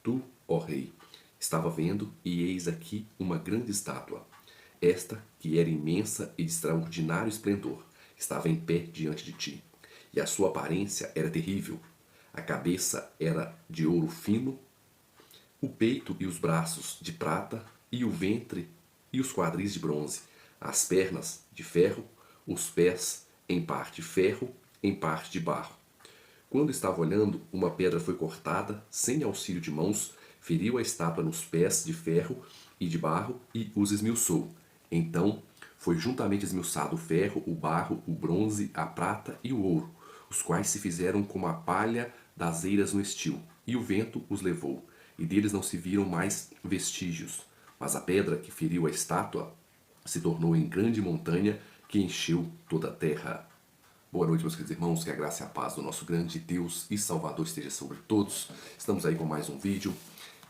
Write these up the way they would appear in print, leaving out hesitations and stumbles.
Tu, ó rei, estava vendo, e eis aqui uma grande estátua. Esta, que era imensa e de extraordinário esplendor, estava em pé diante de ti. E a sua aparência era terrível. A cabeça era de ouro fino, o peito e os braços de prata, e o ventre e os quadris de bronze, as pernas de ferro, os pés em parte de ferro, em parte de barro. Quando estava olhando, uma pedra foi cortada, sem auxílio de mãos, feriu a estátua nos pés de ferro e de barro e os esmiuçou. Então foi juntamente esmiuçado o ferro, o barro, o bronze, a prata e o ouro, os quais se fizeram como a palha das eiras no estio, e o vento os levou, e deles não se viram mais vestígios. Mas a pedra que feriu a estátua se tornou em grande montanha que encheu toda a terra. Boa noite, meus queridos irmãos, que a graça e a paz do nosso grande Deus e Salvador esteja sobre todos. Estamos aí com mais um vídeo.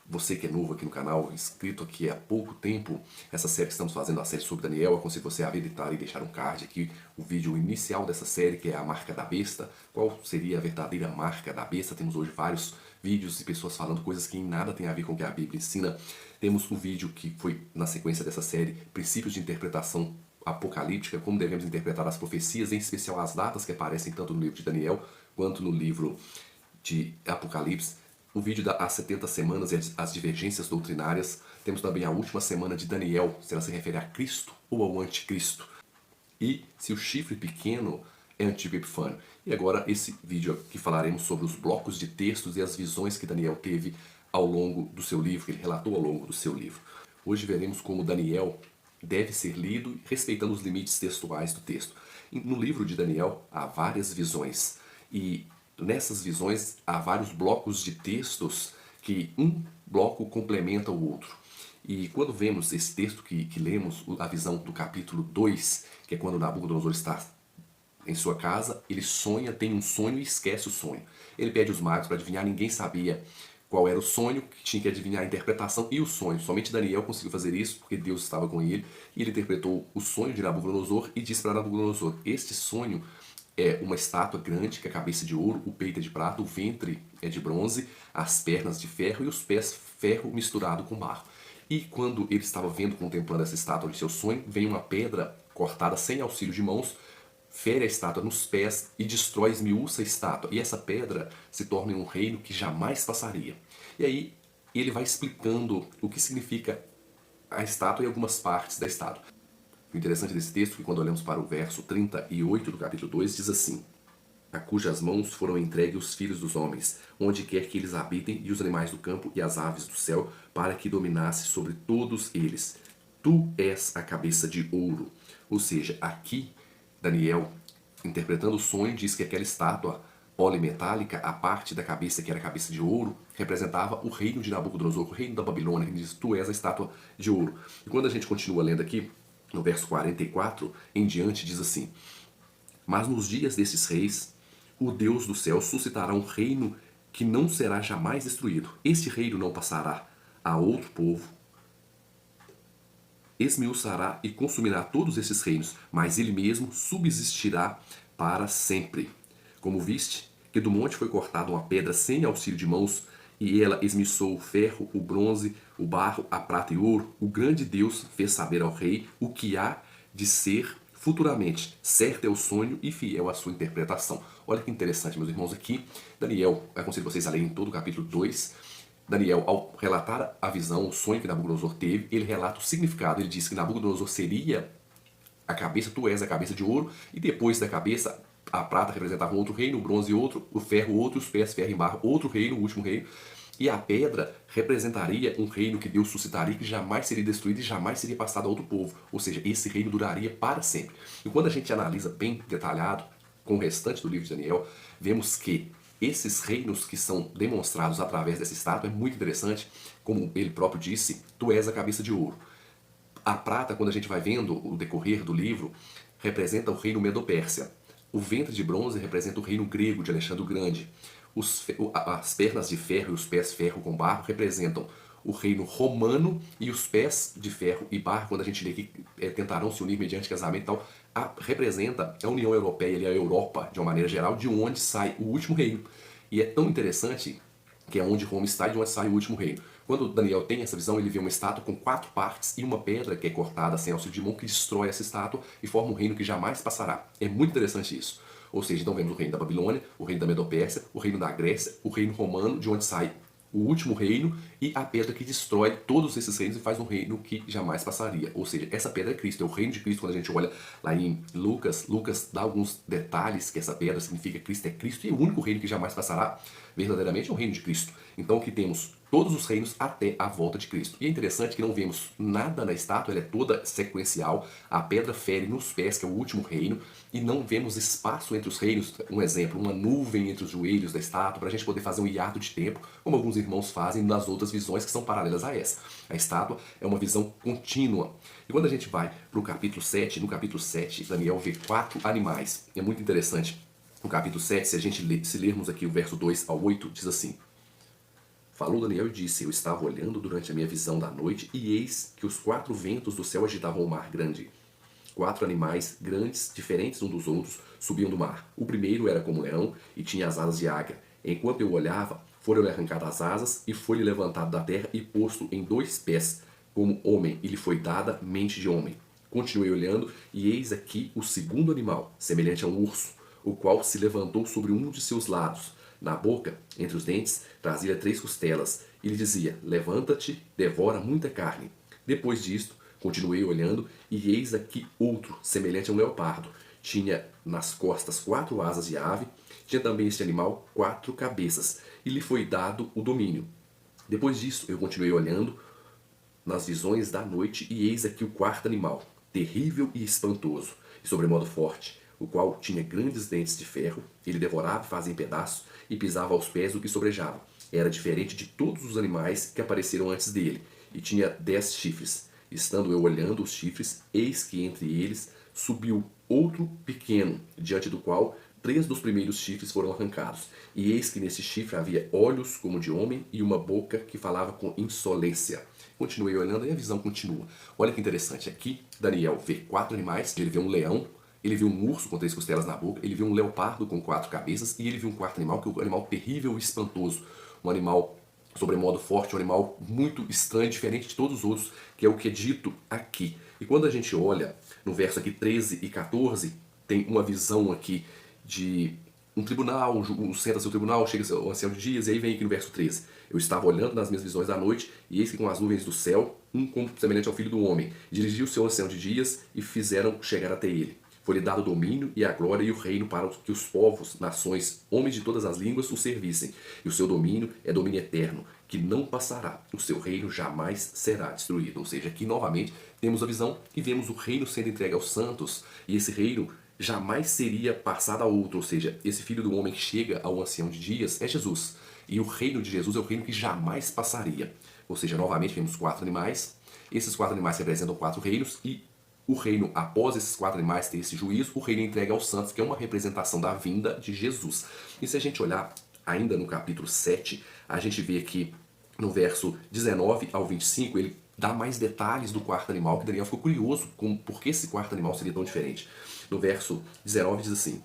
Você que é novo aqui no canal, inscrito aqui há pouco tempo, essa série que estamos fazendo, a série sobre Daniel, aconselho você a visitar e deixar um card aqui, o vídeo inicial dessa série, que é a marca da besta. Qual seria a verdadeira marca da besta? Temos hoje vários vídeos de pessoas falando coisas que em nada tem a ver com o que a Bíblia ensina. Temos um vídeo que foi na sequência dessa série, princípios de interpretação apocalíptica, como devemos interpretar as profecias, em especial as datas que aparecem tanto no livro de Daniel quanto no livro de Apocalipse. O vídeo das 70 semanas e as divergências doutrinárias. Temos também a última semana de Daniel, se ela se refere a Cristo ou ao anticristo. E se o chifre pequeno é Antíoco Epifânio. E agora esse vídeo que falaremos sobre os blocos de textos e as visões que Daniel teve ao longo do seu livro, que ele relatou ao longo do seu livro. Hoje veremos como Daniel deve ser lido respeitando os limites textuais do texto. No livro de Daniel há várias visões, e nessas visões há vários blocos de textos que um bloco complementa o outro. E quando vemos esse texto que lemos, a visão do capítulo 2, que é quando Nabucodonosor está em sua casa, ele sonha, tem um sonho e esquece o sonho. Ele pede os magos para adivinhar, ninguém sabia qual era o sonho, que tinha que adivinhar a interpretação e o sonho. Somente Daniel conseguiu fazer isso, porque Deus estava com ele, e ele interpretou o sonho de Nabucodonosor e disse para Nabucodonosor: este sonho é uma estátua grande, que é a cabeça de ouro, o peito é de prata, o ventre é de bronze, as pernas de ferro e os pés ferro misturado com barro. E quando ele estava vendo, contemplando essa estátua de seu sonho, vem uma pedra cortada sem auxílio de mãos, fere a estátua nos pés e destrói, esmiuça a estátua. E essa pedra se torna um reino que jamais passaria. E aí ele vai explicando o que significa a estátua e algumas partes da estátua. O interessante desse texto é que quando olhamos para o verso 38 do capítulo 2, diz assim: a cujas mãos foram entregues os filhos dos homens, onde quer que eles habitem, e os animais do campo e as aves do céu, para que dominasse sobre todos eles. Tu és a cabeça de ouro. Ou seja, aqui Daniel, interpretando o sonho, diz que aquela estátua polimetálica, a parte da cabeça que era a cabeça de ouro, representava o reino de Nabucodonosor, o reino da Babilônia, que diz: tu és a estátua de ouro. E quando a gente continua lendo aqui, no verso 44 em diante, diz assim: mas nos dias desses reis, o Deus do céu suscitará um reino que não será jamais destruído. Este reino não passará a outro povo, esmiuçará e consumirá todos esses reinos, mas ele mesmo subsistirá para sempre. Como viste, que do monte foi cortada uma pedra sem auxílio de mãos, e ela esmiuçou o ferro, o bronze, o barro, a prata e o ouro, o grande Deus fez saber ao rei o que há de ser futuramente. Certo é o sonho e fiel a sua interpretação. Olha que interessante, meus irmãos, aqui Daniel, aconselho vocês a lerem todo o capítulo 2, Daniel, ao relatar a visão, o sonho que Nabucodonosor teve, ele relata o significado. Ele diz que Nabucodonosor seria a cabeça, tu és a cabeça de ouro, e depois da cabeça, a prata representava um outro reino, o bronze outro, o ferro outro, os pés ferro em barro, outro reino, o último reino, e a pedra representaria um reino que Deus suscitaria, que jamais seria destruído e jamais seria passado a outro povo. Ou seja, esse reino duraria para sempre. E quando a gente analisa bem detalhado, com o restante do livro de Daniel, vemos que esses reinos que são demonstrados através dessa estátua é muito interessante. Como ele próprio disse, tu és a cabeça de ouro. A prata, quando a gente vai vendo o decorrer do livro, representa o reino Medo-Pérsia. O ventre de bronze representa o reino grego de Alexandre o Grande. As pernas de ferro e os pés ferro com barro representam o reino romano, e os pés de ferro e barro, quando a gente lê que tentarão se unir mediante casamento e tal, representa a União Europeia e a Europa, de uma maneira geral, de onde sai o último reino. E é tão interessante que é onde Roma está e de onde sai o último reino. Quando Daniel tem essa visão, ele vê uma estátua com 4 partes e uma pedra que é cortada sem auxílio de mão, que destrói essa estátua e forma um reino que jamais passará. É muito interessante isso. Ou seja, então vemos o reino da Babilônia, o reino da Medopérsia, o reino da Grécia, o reino romano, de onde sai o último reino, e a pedra que destrói todos esses reinos e faz um reino que jamais passaria. Ou seja, essa pedra é Cristo, é o reino de Cristo. Quando a gente olha lá em Lucas dá alguns detalhes que essa pedra significa Cristo é Cristo, e o único reino que jamais passará verdadeiramente é o reino de Cristo. Então aqui temos todos os reinos até a volta de Cristo. E é interessante que não vemos nada na estátua, ela é toda sequencial, a pedra fere nos pés, que é o último reino, e não vemos espaço entre os reinos, um exemplo, uma nuvem entre os joelhos da estátua, para a gente poder fazer um hiato de tempo, como alguns irmãos fazem nas outras visões que são paralelas a essa. A estátua é uma visão contínua. E quando a gente vai para o capítulo 7, no capítulo 7, Daniel vê 4 animais. É muito interessante. No capítulo 7, se a gente se lermos aqui o verso 2 ao 8, diz assim: Falou Daniel e disse: Eu estava olhando durante a minha visão da noite, e eis que os 4 ventos do céu agitavam o mar grande. 4 animais grandes, diferentes uns dos outros, subiam do mar. O primeiro era como um leão e tinha as asas de águia. Enquanto eu olhava, foram-lhe arrancadas as asas e foi-lhe levantado da terra e posto em 2 pés, como homem, e lhe foi dada mente de homem. Continuei olhando, e eis aqui o segundo animal, semelhante a um urso, o qual se levantou sobre um de seus lados. Na boca, entre os dentes, trazia 3 costelas, e lhe dizia: Levanta-te, devora muita carne. Depois disto, continuei olhando, e eis aqui outro, semelhante a um leopardo. Tinha nas costas 4 asas de ave, tinha também este animal 4 cabeças, e lhe foi dado o domínio. Depois disso, eu continuei olhando nas visões da noite, e eis aqui o 4º animal, terrível e espantoso, e sobremodo forte, o qual tinha grandes dentes de ferro. Ele devorava e fazia em pedaços, e pisava aos pés o que sobrejava. Era diferente de todos os animais que apareceram antes dele, e tinha 10 chifres. Estando eu olhando os chifres, eis que entre eles subiu outro pequeno, diante do qual 3 dos primeiros chifres foram arrancados. E eis que nesse chifre havia olhos como de homem e uma boca que falava com insolência. Continuei olhando e a visão continua. Olha que interessante, aqui Daniel vê 4 animais, ele vê um leão, ele viu um urso com 3 costelas na boca, ele viu um leopardo com 4 cabeças, e ele viu um 4º animal, que é um animal terrível e espantoso, um animal sobremodo forte, um animal muito estranho, diferente de todos os outros, que é o que é dito aqui. E quando a gente olha no verso aqui 13 e 14, tem uma visão aqui de um tribunal, senta-se o tribunal, chega o ancião de dias, e aí vem aqui no verso 13: Eu estava olhando nas minhas visões da noite, e eis que com as nuvens do céu, um como semelhante ao filho do homem, dirigiu-se ao ancião de dias, e fizeram chegar até ele. Foi-lhe dado o domínio e a glória e o reino para que os povos, nações, homens de todas as línguas o servissem. E o seu domínio é domínio eterno, que não passará. O seu reino jamais será destruído. Ou seja, aqui novamente temos a visão e vemos o reino sendo entregue aos santos. E esse reino jamais seria passado a outro. Ou seja, esse filho do homem que chega ao ancião de dias é Jesus. E o reino de Jesus é o reino que jamais passaria. Ou seja, novamente vemos 4 animais. Esses 4 animais representam 4 reinos, e o reino, após esses 4 animais ter esse juízo, o reino entrega aos santos, que é uma representação da vinda de Jesus. E se a gente olhar ainda no capítulo 7, a gente vê que no verso 19 ao 25, ele dá mais detalhes do 4º animal, que Daniel ficou curioso com por que esse 4º animal seria tão diferente. No verso 19 diz assim: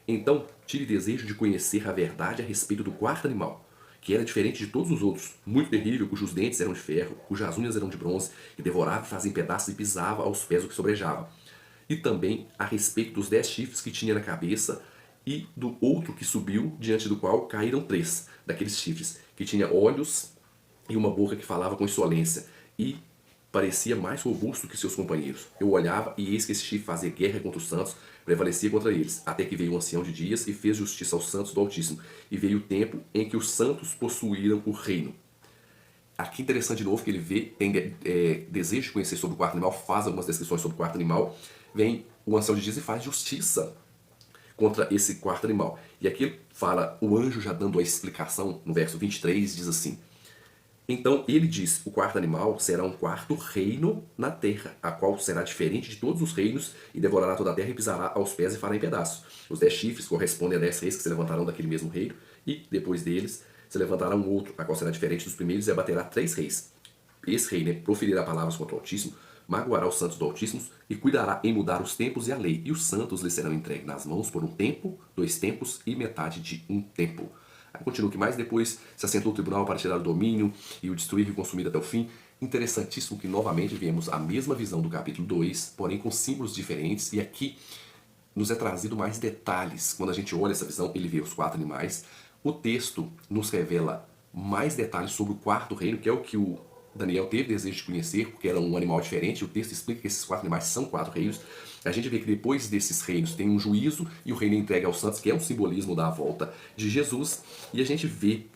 Então tive desejo de conhecer a verdade a respeito do 4º animal, que era diferente de todos os outros, muito terrível, cujos dentes eram de ferro, cujas unhas eram de bronze, que devorava e fazia em pedaços e pisava aos pés o que sobrejava. E também a respeito dos 10 chifres que tinha na cabeça, e do outro que subiu, diante do qual caíram 3 daqueles chifres, que tinha olhos e uma boca que falava com insolência, e parecia mais robusto que seus companheiros. Eu olhava, e eis que esse chifre fazia guerra contra os santos, prevalecia contra eles, até que veio o ancião de dias e fez justiça aos santos do Altíssimo, e veio o tempo em que os santos possuíram o reino. Aqui interessante de novo que ele vê, tem desejo de conhecer sobre o 4º animal, faz algumas descrições sobre o 4º animal, vem o ancião de dias e faz justiça contra esse 4º animal. E aqui ele fala, o anjo já dando a explicação, no verso 23, diz assim: Então ele diz, o 4º animal será um 4º reino na terra, a qual será diferente de todos os reinos, e devorará toda a terra e pisará aos pés e fará em pedaços. Os 10 chifres correspondem a 10 reis que se levantarão daquele mesmo reino, e depois deles se levantará um outro, a qual será diferente dos primeiros, e abaterá 3 reis. Esse rei, proferirá palavras contra o Altíssimo, magoará os santos do Altíssimo, e cuidará em mudar os tempos e a lei, e os santos lhe serão entregues nas mãos por um tempo, 2 tempos e metade de um tempo. Aí continua que mais depois se assentou o tribunal para tirar o domínio e o destruir e o consumir até o fim. Interessantíssimo que novamente vemos a mesma visão do capítulo 2, porém com símbolos diferentes, e aqui nos é trazido mais detalhes. Quando a gente olha essa visão, ele vê os 4 animais. O texto nos revela mais detalhes sobre o 4º reino, que é o que o Daniel teve desejo de conhecer, porque era um animal diferente. O texto explica que esses 4 animais são 4 reinos. A gente vê que depois desses reinos tem um juízo e o reino entregue aos santos, que é um simbolismo da volta de Jesus. E a gente vê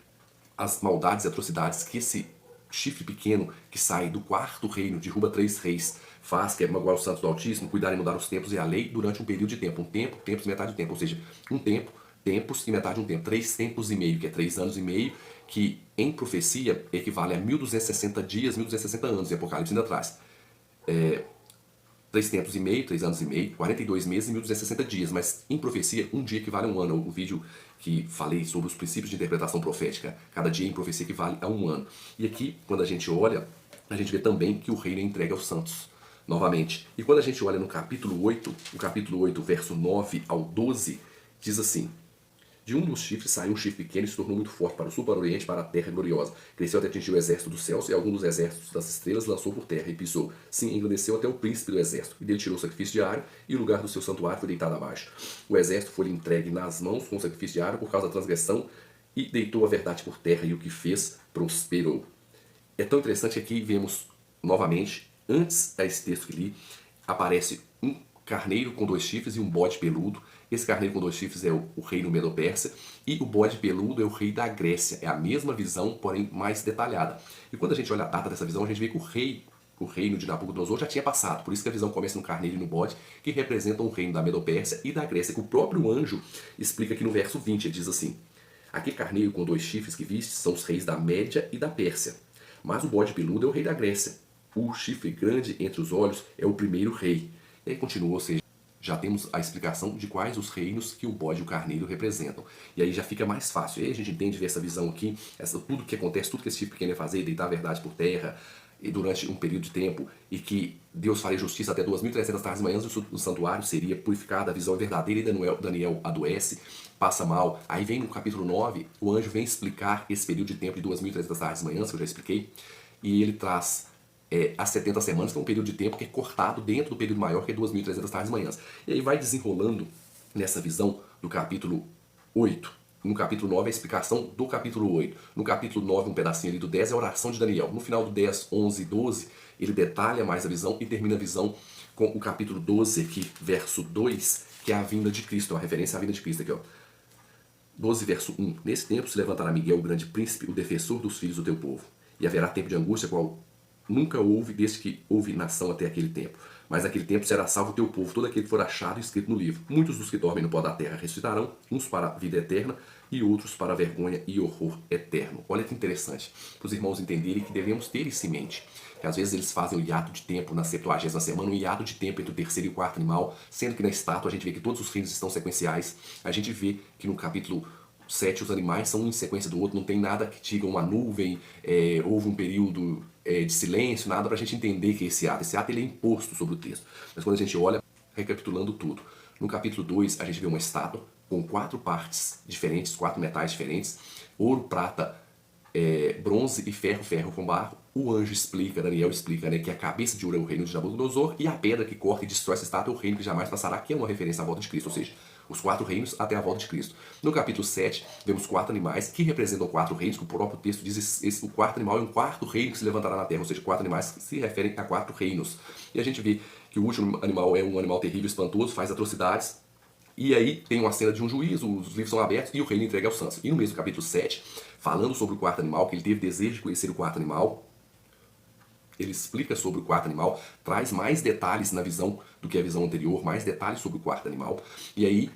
as maldades e atrocidades que esse chifre pequeno que sai do 4º reino, derruba 3 reis, faz, que é magoar os santos do Altíssimo, cuidar e mudar os tempos e a lei durante um período de tempo. Um tempo, tempos e metade do tempo. Ou seja, um tempo, tempos e metade de um tempo. 3 tempos e meio, que é 3 anos e meio, que em profecia equivale a 1260 dias, 1260 anos, e Apocalipse ainda traz. 3 tempos e meio, 3 anos e meio, 42 meses e 1260 dias, mas em profecia, um dia equivale a um ano. O vídeo que falei sobre os princípios de interpretação profética, cada dia em profecia equivale a um ano. E aqui, quando a gente olha, a gente vê também que o reino é entregue aos santos, novamente. E quando a gente olha no capítulo 8, verso 9 ao 12, diz assim: de um dos chifres saiu um chifre pequeno e se tornou muito forte para o sul, para o oriente, para a terra gloriosa. Cresceu até atingir o exército dos céus e algum dos exércitos das estrelas lançou por terra e pisou. Sim, engrandeceu até o príncipe do exército. E dele tirou o sacrifício diário e o lugar do seu santuário foi deitado abaixo. O exército foi entregue nas mãos com o sacrifício diário por causa da transgressão e deitou a verdade por terra e o que fez prosperou. É tão interessante que aqui vemos novamente, antes desse texto que li, aparece um carneiro com 2 chifres e um bode peludo. Esse carneiro com 2 chifres é o reino Medo-Persa e o bode peludo é o rei da Grécia. É a mesma visão, porém mais detalhada. E quando a gente olha a data dessa visão, a gente vê que o reino de Nabucodonosor já tinha passado. Por isso que a visão começa no carneiro e no bode, que representam o reino da Medo-Pérsia e da Grécia, que o próprio anjo explica aqui no verso 20. Ele diz assim: aquele carneiro com 2 chifres que viste são os reis da Média e da Pérsia. Mas o bode peludo é o rei da Grécia. O chifre grande entre os olhos é o primeiro rei. E aí continua, ou seja, já temos a explicação de quais os reinos que o bode e o carneiro representam. E aí já fica mais fácil. E aí a gente entende ver essa visão aqui, tudo que acontece, tudo que esse chifre pequeno ia fazer, deitar a verdade por terra, e durante um período de tempo, e que Deus faria justiça até 2.300 tardes e manhãs, o santuário seria purificado, a visão é verdadeira, e Daniel adoece, passa mal. Aí vem no capítulo 9, o anjo vem explicar esse período de tempo de 2.300 tardes e manhãs, que eu já expliquei, e ele traz as 70 semanas, que é um período de tempo que é cortado dentro do período maior, que é 2.300 tardes e manhãs. E aí vai desenrolando nessa visão do capítulo 8. No capítulo 9 é a explicação do capítulo 8. No capítulo 9, um pedacinho ali do 10 é a oração de Daniel. No final do 10, 11 e 12, ele detalha mais a visão e termina a visão com o capítulo 12 aqui, verso 2, que é a vinda de Cristo, é uma referência à vinda de Cristo aqui, ó. 12, verso 1. Nesse tempo se levantará Miguel, o grande príncipe, o defensor dos filhos do teu povo. E haverá tempo de angústia, qual nunca houve desde que houve nação até aquele tempo. Mas naquele tempo será salvo o teu povo, todo aquele que for achado e escrito no livro. Muitos dos que dormem no pó da terra ressuscitarão, uns para a vida eterna e outros para a vergonha e horror eterno. Olha que interessante, para os irmãos entenderem que devemos ter isso em mente. Que às vezes eles fazem o hiato de tempo na 70ª semana, um hiato de tempo entre o 3º e o 4º animal, sendo que na estátua a gente vê que todos os reinos estão sequenciais. A gente vê que no capítulo 7 os animais são um em sequência do outro, não tem nada que diga uma nuvem, houve um período de silêncio, nada para a gente entender que esse ato ele é imposto sobre o texto. Mas quando a gente olha, recapitulando tudo, no capítulo 2 a gente vê uma estátua com 4 partes diferentes, 4 metais diferentes, ouro, prata, bronze e ferro, ferro com barro. O anjo explica, Daniel explica, né, que a cabeça de ouro é o reino de Nabucodonosor e a pedra que corta e destrói essa estátua é o reino que jamais passará, que é uma referência à volta de Cristo, ou seja, os 4 reinos até a volta de Cristo. No capítulo 7, vemos 4 animais que representam 4 reinos, que o próprio texto diz que o 4º animal é um 4º reino que se levantará na terra, ou seja, 4 animais que se referem a 4 reinos. E a gente vê que o último animal é um animal terrível, espantoso, faz atrocidades, e aí tem uma cena de um juízo, os livros são abertos e o reino entregue aos santos. E no mesmo capítulo 7, falando sobre o 4º animal, que ele teve desejo de conhecer o 4º animal, ele explica sobre o 4º animal, traz mais detalhes na visão do que a visão anterior, mais detalhes sobre o 4º animal, e aí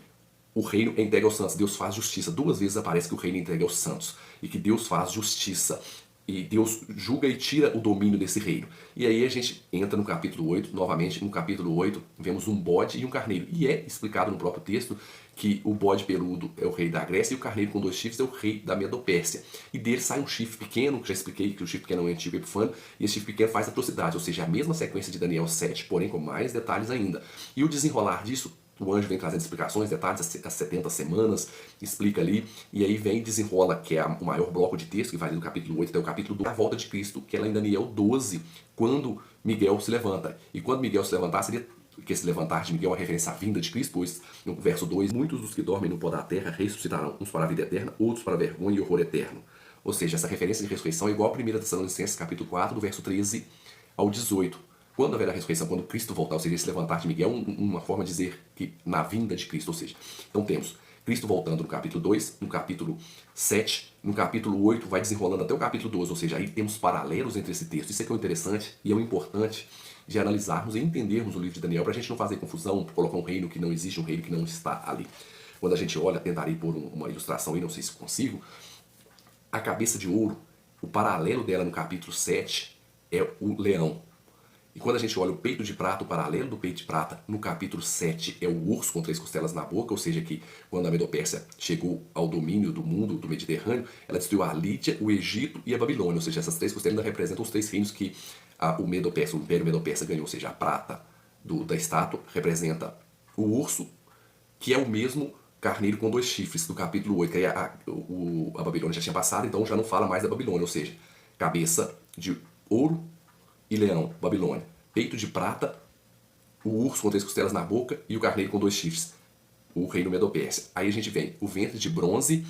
o reino é entregue aos santos, Deus faz justiça. 2 vezes aparece que o reino é entregue aos santos, e que Deus faz justiça, e Deus julga e tira o domínio desse reino. E aí a gente entra no capítulo 8, novamente no capítulo 8, vemos um bode e um carneiro, e é explicado no próprio texto que o bode peludo é o rei da Grécia e o carneiro com 2 chifres é o rei da Medo-Pérsia. E dele sai um chifre pequeno, que já expliquei que o chifre pequeno é um antigo epifano, e esse chifre pequeno faz atrocidade, ou seja, a mesma sequência de Daniel 7, porém com mais detalhes ainda. E o desenrolar disso, o anjo vem trazendo explicações, detalhes, as 70 semanas, explica ali, e aí vem e desenrola, que é o maior bloco de texto, que vai do capítulo 8 até o capítulo 12, a volta de Cristo, que é lá em Daniel 12, quando Miguel se levanta. E quando Miguel se levantar, seria que esse levantar de Miguel é uma referência à vinda de Cristo, pois no verso 2, muitos dos que dormem no pó da terra ressuscitarão, uns para a vida eterna, outros para a vergonha e horror eterno. Ou seja, essa referência de ressurreição é igual a 1 Tessalonicenses capítulo 4, do verso 13 ao 18. Quando haverá a ressurreição, quando Cristo voltar, ou seja, esse levantar de Miguel, uma forma de dizer que na vinda de Cristo, ou seja, então temos Cristo voltando no capítulo 2, no capítulo 7, no capítulo 8, vai desenrolando até o capítulo 12, ou seja, aí temos paralelos entre esse texto. Isso é que é o interessante e é o importante de analisarmos e entendermos o livro de Daniel, para a gente não fazer confusão, colocar um reino que não existe, um reino que não está ali. Quando a gente olha, tentarei pôr uma ilustração aí, não sei se consigo, a cabeça de ouro, o paralelo dela no capítulo 7 é o leão. E quando a gente olha o peito de prata, o paralelo do peito de prata, no capítulo 7 é o urso com 3 costelas na boca, ou seja, que quando a Medopérsia chegou ao domínio do mundo, do Mediterrâneo, ela destruiu a Lídia, o Egito e a Babilônia, ou seja, essas 3 costelas ainda representam os 3 reinos que o Medopérsia, o Império Medopérsia ganhou, ou seja, a prata da estátua representa o urso, que é o mesmo carneiro com 2 chifres, do capítulo 8, que aí a Babilônia já tinha passado, então já não fala mais da Babilônia, ou seja, cabeça de ouro e leão, Babilônia. Peito de prata, o urso com 3 costelas na boca e o carneiro com 2 chifres, o reino Medopérsia. Aí a gente vem o ventre de bronze,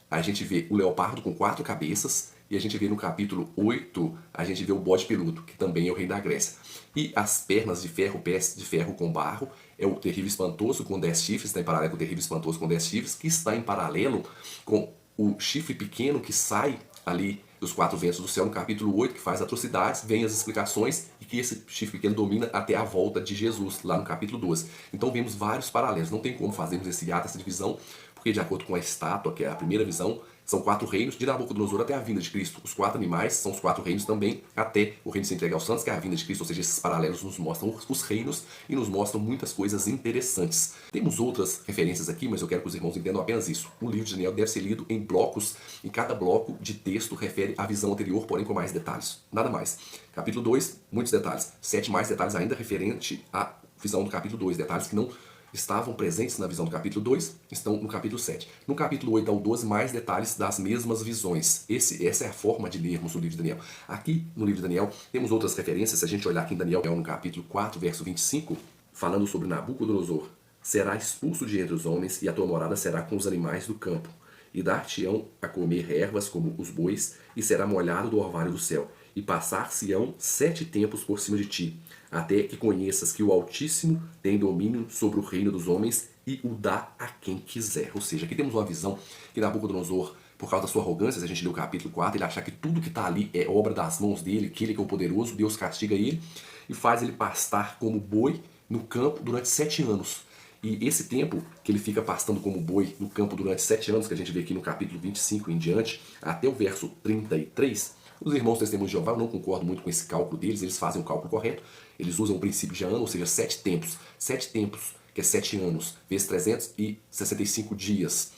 a gente vê o leopardo com 4 cabeças, e a gente vê no capítulo 8, a gente vê o bode peludo, que também é o rei da Grécia. E as pernas de ferro, pés de ferro com barro, é o terrível espantoso com 10 chifres, está em paralelo com o terrível espantoso com 10 chifres, que está em paralelo com o chifre pequeno que sai ali dos 4 ventos do céu, no capítulo 8, que faz atrocidades, vem as explicações e que esse chifre pequeno domina até a volta de Jesus, lá no capítulo 12. Então vemos vários paralelos, não tem como fazermos esse hiato, essa divisão, porque de acordo com a estátua, que é a primeira visão, são 4 reinos, de Nabucodonosor até a vinda de Cristo. Os 4 animais são os 4 reinos também, até o reino se entregar aos santos, que é a vinda de Cristo. Ou seja, esses paralelos nos mostram os reinos e nos mostram muitas coisas interessantes. Temos outras referências aqui, mas eu quero que os irmãos entendam apenas isso. O livro de Daniel deve ser lido em blocos, e cada bloco de texto refere à visão anterior, porém com mais detalhes. Nada mais. Capítulo 2, muitos detalhes. 7 mais detalhes ainda referente à visão do capítulo 2, detalhes que não estavam presentes na visão do capítulo 2, estão no capítulo 7. No capítulo 8 ao 12, mais detalhes das mesmas visões. Essa é a forma de lermos o livro de Daniel. Aqui no livro de Daniel temos outras referências. Se a gente olhar aqui em Daniel, no capítulo 4, verso 25, falando sobre Nabucodonosor: será expulso de entre os homens, e a tua morada será com os animais do campo. E dar-te-ão a comer ervas como os bois, e será molhado do orvalho do céu. E passar-se-ão 7 tempos por cima de ti, até que conheças que o Altíssimo tem domínio sobre o reino dos homens e o dá a quem quiser. Ou seja, aqui temos uma visão que Nabucodonosor, por causa da sua arrogância, se a gente lê o capítulo 4, ele achar que tudo que está ali é obra das mãos dele, que ele que é o poderoso, Deus castiga ele e faz ele pastar como boi no campo durante 7 anos. E esse tempo que ele fica pastando como boi no campo durante 7 anos, que a gente vê aqui no capítulo 25 em diante, até o verso 33, os irmãos testemunhos de Jeová, eu não concordo muito com esse cálculo deles, eles fazem o cálculo correto, eles usam o princípio de ano, ou seja, 7 tempos. 7 tempos, que é 7 anos, vezes 365 dias,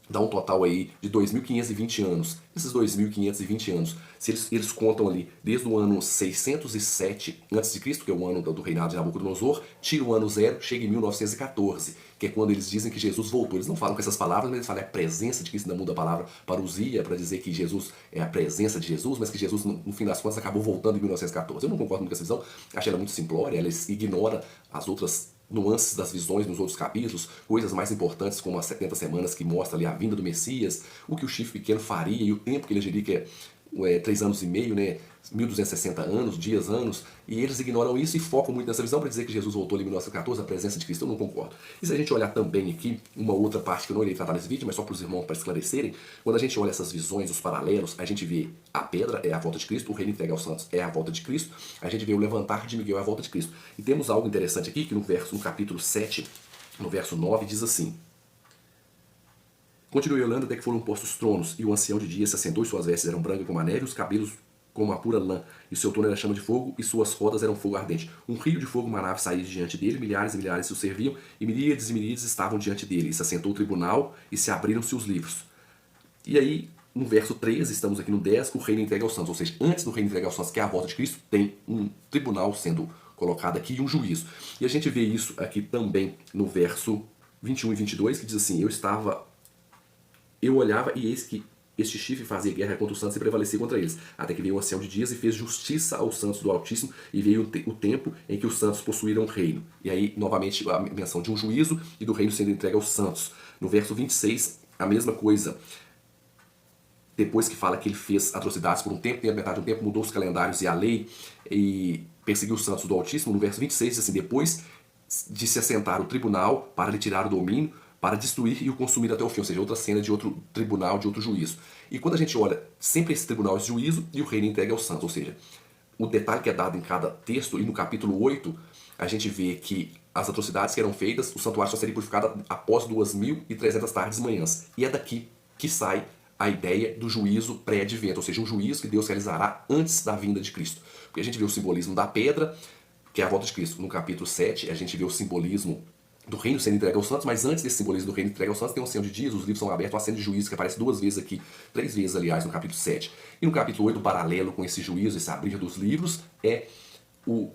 dá um total aí de 2.520 anos. Esses 2.520 anos, se eles contam ali desde o ano 607 a.C., que é o ano do reinado de Nabucodonosor, tira o ano 0, chega em 1914, que é quando eles dizem que Jesus voltou. Eles não falam com essas palavras, mas eles falam a presença de Cristo, ainda muda a palavra parousia, para dizer que Jesus é a presença de Jesus, mas que Jesus, no fim das contas, acabou voltando em 1914. Eu não concordo muito com essa visão, achei ela muito simplória, ela ignora as outras nuances das visões nos outros capítulos, coisas mais importantes como as 70 semanas que mostra ali a vinda do Messias, o que o chifre pequeno faria e o tempo que ele agiria, que é 3 anos e meio, né? 1260 anos, dias, anos, e eles ignoram isso e focam muito nessa visão para dizer que Jesus voltou ali em 1914, a presença de Cristo. Eu não concordo. E se a gente olhar também aqui, uma outra parte que eu não irei tratar nesse vídeo, mas só para os irmãos para esclarecerem, quando a gente olha essas visões, os paralelos, a gente vê a pedra é a volta de Cristo, o reino entregue aos santos é a volta de Cristo, a gente vê o levantar de Miguel é a volta de Cristo. E temos algo interessante aqui, que no capítulo 7, no verso 9, diz assim: continuei olhando até que foram postos tronos, e o ancião de dias se assentou, e suas vestes eram brancas como a neve, os cabelos como a pura lã, e o seu trono era chama de fogo, e suas rodas eram fogo ardente. Um rio de fogo, uma nave saía de diante dele, milhares e milhares o serviam, e miríades estavam diante dele. E se assentou o tribunal, e se abriram-se os livros. E aí, no verso 13, estamos aqui no 10, o reino entregue aos santos. Ou seja, antes do reino entregue aos santos, que é a volta de Cristo, tem um tribunal sendo colocada aqui e um juízo. E a gente vê isso aqui também no verso 21 e 22, que diz assim: eu olhava e eis que este chifre fazia guerra contra os santos e prevalecia contra eles. Até que veio o ancião de dias e fez justiça aos santos do Altíssimo, e veio o tempo em que os santos possuíram o reino. E aí, novamente, a menção de um juízo e do reino sendo entregue aos santos. No verso 26, a mesma coisa. Depois que fala que ele fez atrocidades por um tempo, tem a metade de um tempo, mudou os calendários e a lei, e perseguiu os santos do Altíssimo. No verso 26 diz assim: depois de se assentar o tribunal para lhe tirar o domínio, para destruir e o consumir até o fim. Ou seja, outra cena de outro tribunal, de outro juízo. E quando a gente olha, sempre esse tribunal, esse juízo, e o reino entregue aos santos. Ou seja, o detalhe que é dado em cada texto, e no capítulo 8, a gente vê que as atrocidades que eram feitas, o santuário só seria purificado após 2.300 tardes e manhãs. E é daqui que sai a ideia do juízo pré-advento, ou seja, um juízo que Deus realizará antes da vinda de Cristo. Porque a gente vê o simbolismo da pedra, que é a volta de Cristo. No capítulo 7, a gente vê o simbolismo do reino sendo entregue aos santos, mas antes desse simbolismo do reino entregue aos santos, tem um Senhor de dias, os livros são abertos, uma cena de juízo que aparece 2 vezes aqui, 3 vezes, aliás, no capítulo 7. E no capítulo 8, o paralelo com esse juízo, esse abrir dos livros, é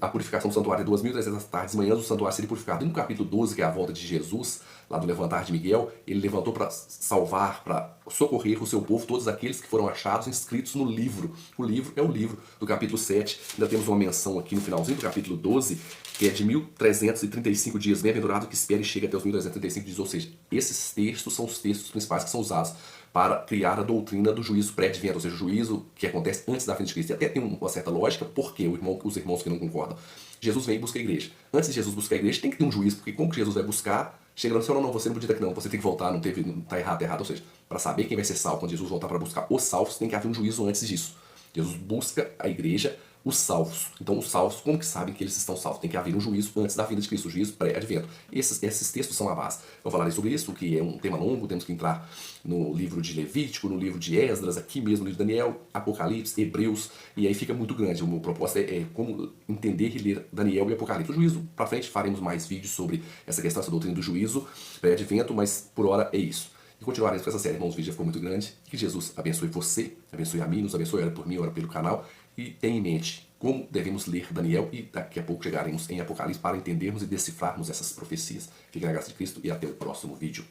a purificação do santuário de 2.300 tardes e manhãs, o santuário seria purificado. E no capítulo 12, que é a volta de Jesus, lá do levantar de Miguel, ele levantou para salvar, para socorrer o seu povo, todos aqueles que foram achados inscritos no livro. O livro é o livro do capítulo 7. Ainda temos uma menção aqui no finalzinho do capítulo 12, que é de 1.335 dias, bem-aventurado que espera e chega até os 1.335 dias. Ou seja, esses textos são os textos principais que são usados para criar a doutrina do juízo pré-advento, ou seja, o juízo que acontece antes da vinda de Cristo. E até tem uma certa lógica, porque os irmãos que não concordam. Jesus vem e busca a igreja. Antes de Jesus buscar a igreja, tem que ter um juízo, porque como que Jesus vai buscar, chega lá e diz: não, você não podia ter que não, você tem que voltar, não tá errado, tá errado. Ou seja, para saber quem vai ser salvo, quando Jesus voltar para buscar os salvos, tem que haver um juízo antes disso. Jesus busca a igreja, os salvos. Então, os salvos, como que sabem que eles estão salvos? Tem que haver um juízo antes da vinda de Cristo, o juízo pré-advento. Esses textos são a base. Eu falarei sobre isso, que é um tema longo, temos que entrar no livro de Levítico, no livro de Esdras, aqui mesmo no livro de Daniel, Apocalipse, Hebreus, e aí fica muito grande. O meu propósito é como entender e ler Daniel e Apocalipse. O juízo, para frente, faremos mais vídeos sobre essa questão, essa doutrina do juízo pré-advento, mas por hora é isso. E continuaremos com essa série, irmãos, o vídeo já ficou muito grande. Que Jesus abençoe você, abençoe a mim, nos abençoe, ora por mim, ora pelo canal. E tenha em mente como devemos ler Daniel e daqui a pouco chegaremos em Apocalipse para entendermos e decifrarmos essas profecias. Fique na graça de Cristo e até o próximo vídeo.